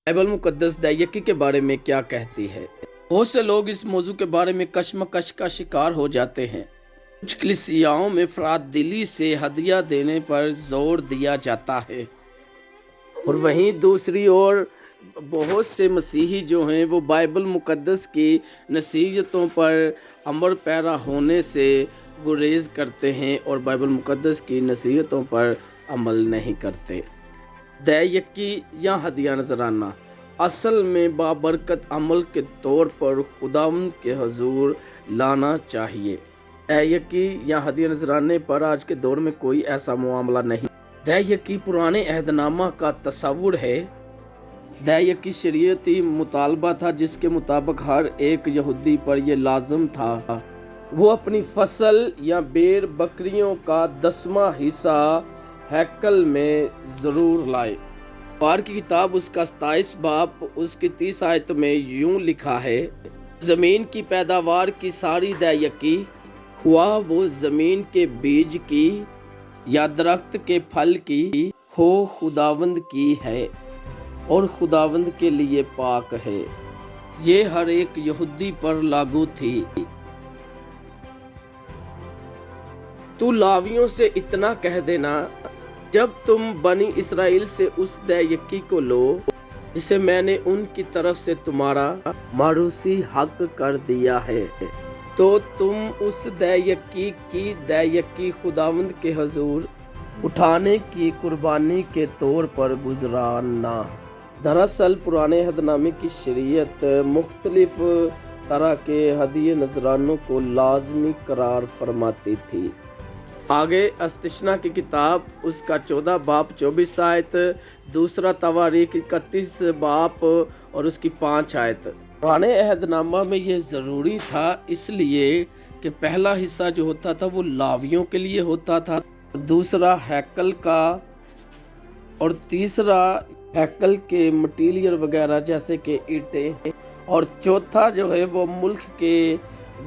Bible मुकद्दस दैयकी के बारे में क्या कहती है? बहुत से लोग इस मौजू के बारे में कश्मकश का शिकार हो जाते हैं। कुछ कलीसियाओं में अफराद दिली से हदिया देने पर जोर दिया जाता है और वहीं दूसरी ओर बहुत से मसीही जो हैं वो बाइबल मुकद्दस की नसीहतों पर अमल पैरा होने से गुरेज करते हैं और बाइबल मुकद्दस की नसीहतों पर अमल नहीं करते। दैयकी या हदिया नजराना असल में बाबरकत अमल के तौर पर खुदावंद के हजूर लाना चाहिए। दैयकी या हदिया नजराने पर आज के दौर में कोई ऐसा मामला नहीं। दैयकी पुराने अहदनामा का तस्वुर है। दैयकी शरीयती मुतालबा था जिसके मुताबिक हर एक यहूदी पर यह लाजम था वो अपनी फसल या बेर बकरियों का 10वां हिस्सा हैकल में ज़रूर लाए। पार की किताब उसका 27 बाब उसकी 30 आयत में यूं लिखा है, ज़मीन की पैदावार की सारी दैयकी हुआ वो ज़मीन के बीज की या दरख्त के फल की हो खुदावंद की है और खुदावंद के लिए पाक है। ये हर एक यहूदी पर लागू थी। तू लावियों से इतना कह देना, जब तुम बनी इसराइल से उस दैयकी को लो जिसे मैंने उनकी तरफ से तुम्हारा मारूसी हक कर दिया है, तो तुम उस दैयकी की दैयकी खुदावंद के हजूर उठाने की कुर्बानी के तौर पर गुजराना। दरअसल पुराने अहदनामे की शरीयत मुख्तलिफ तरह के हदिये नजरानों को लाजमी करार फरमाती थी। आगे अस्तिशना की किताब उसका 14 बाब 24 आयत, दूसरा तवारीख 31 बाब और उसकी 5 आयत। पुराने अहदनामा में ये ज़रूरी था इसलिए कि पहला हिस्सा जो होता था वो लावियों के लिए होता था, दूसरा हैकल का और तीसरा हैकल के मटीरियल वगैरह जैसे कि ईंटें, और चौथा जो है वो मुल्क के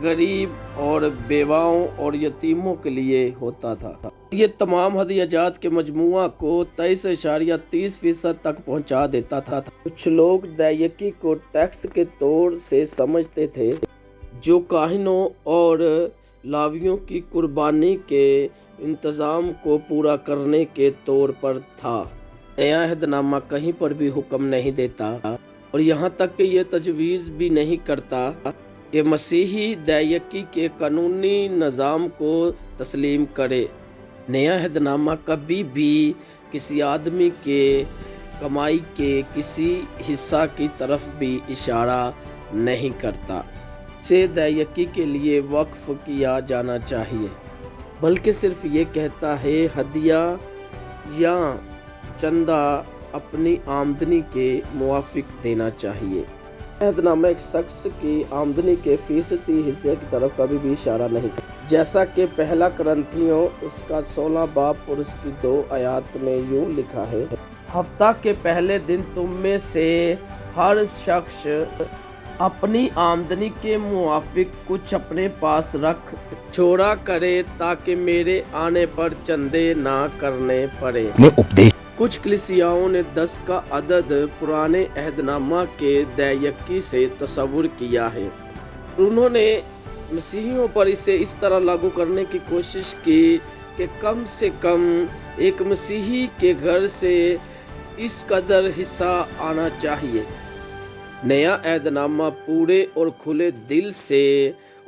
गरीब और बेवाओं और यतीमों के लिए होता था। ये तमाम हदियाजात के मजमुआ को 23.30% तक पहुंचा देता था। कुछ लोग दैयकी को टैक्स के तौर से समझते थे जो काहिनों और लावियों की कुर्बानी के इंतज़ाम को पूरा करने के तौर पर था। नया अहदनामा कहीं पर भी हुक्म नहीं देता और यहाँ तक कि ये तजवीज़ भी नहीं करता कि मसीही दैयकी के कानूनी निज़ाम को तस्लीम करे। नया अहदनामा कभी भी किसी आदमी के कमाई के किसी हिस्सा की तरफ भी इशारा नहीं करता से दैयकी के लिए वक्फ किया जाना चाहिए, बल्कि सिर्फ ये कहता है हदिया या चंदा अपनी आमदनी के मुआफिक देना चाहिए। अहदनामा एक शख्स की आमदनी के फीसदी हिस्से की तरफ कभी भी इशारा नहीं करता, जैसा कि पहला करंथियों उसका 16 बाब और उसकी 2 आयत में यूं लिखा है, हफ्ता के पहले दिन तुम में से हर शख्स अपनी आमदनी के मुआफिक कुछ अपने पास रख छोड़ा करे ताकि मेरे आने पर चंदे ना करने पड़े। कुछ कलीसियाओं ने 10 का अदद पुराने अहदनामा के दैयकी से तस्वुर किया है। उन्होंने मसीहियों पर इसे इस तरह लागू करने की कोशिश की कि कम से कम एक मसीही के घर से इस कदर हिस्सा आना चाहिए। नया अहदनामा पूरे और खुले दिल से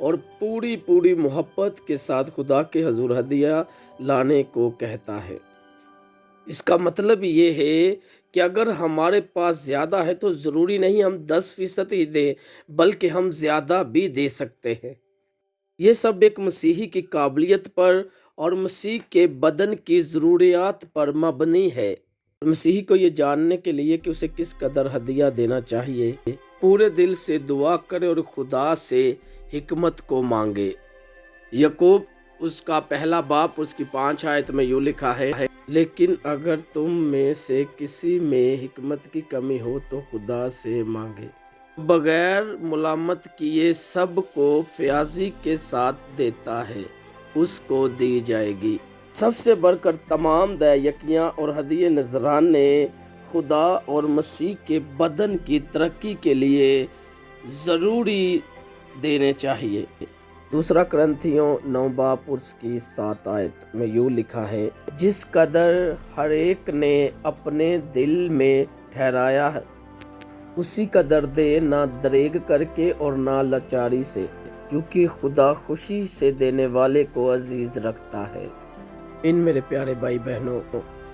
और पूरी मोहब्बत के साथ खुदा के हजूर हदिया लाने को कहता है। इसका मतलब ये है कि अगर हमारे पास ज़्यादा है तो ज़रूरी नहीं हम 10% ही दें, बल्कि हम ज़्यादा भी दे सकते हैं। ये सब एक मसीही की काबिलियत पर और मसीह के बदन की ज़रूरियात पर मबनी है। मसीही को ये जानने के लिए कि उसे किस कदर हदिया देना चाहिए, पूरे दिल से दुआ करे और खुदा से हिकमत को मांगे। याकूब उसका 1 बाब उसकी 5 आयत में यूँ लिखा है, लेकिन अगर तुम में से किसी में हिकमत की कमी हो तो खुदा से मांगे, बगैर मुलामत किए सब को फ्याजी के साथ देता है, उसको दी जाएगी। सबसे बढ़कर तमाम दैयकियाँ और हदिये नजराने खुदा और मसीह के बदन की तरक्की के लिए ज़रूरी देने चाहिए। दूसरा करंथियों 9 बाब उसकी 7 आयत में यूँ लिखा है, जिस कदर हर एक ने अपने दिल में ठहराया है उसी कदर दे, ना दरेग करके और ना लाचारी से, क्योंकि खुदा खुशी से देने वाले को अजीज रखता है। इन मेरे प्यारे भाई बहनों,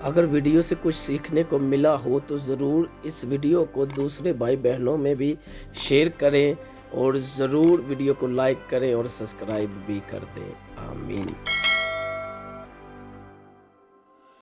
अगर वीडियो से कुछ सीखने को मिला हो तो ज़रूर इस वीडियो को दूसरे भाई बहनों में भी शेयर करें और ज़रूर वीडियो को लाइक करें और सब्सक्राइब भी कर दें। आमीन।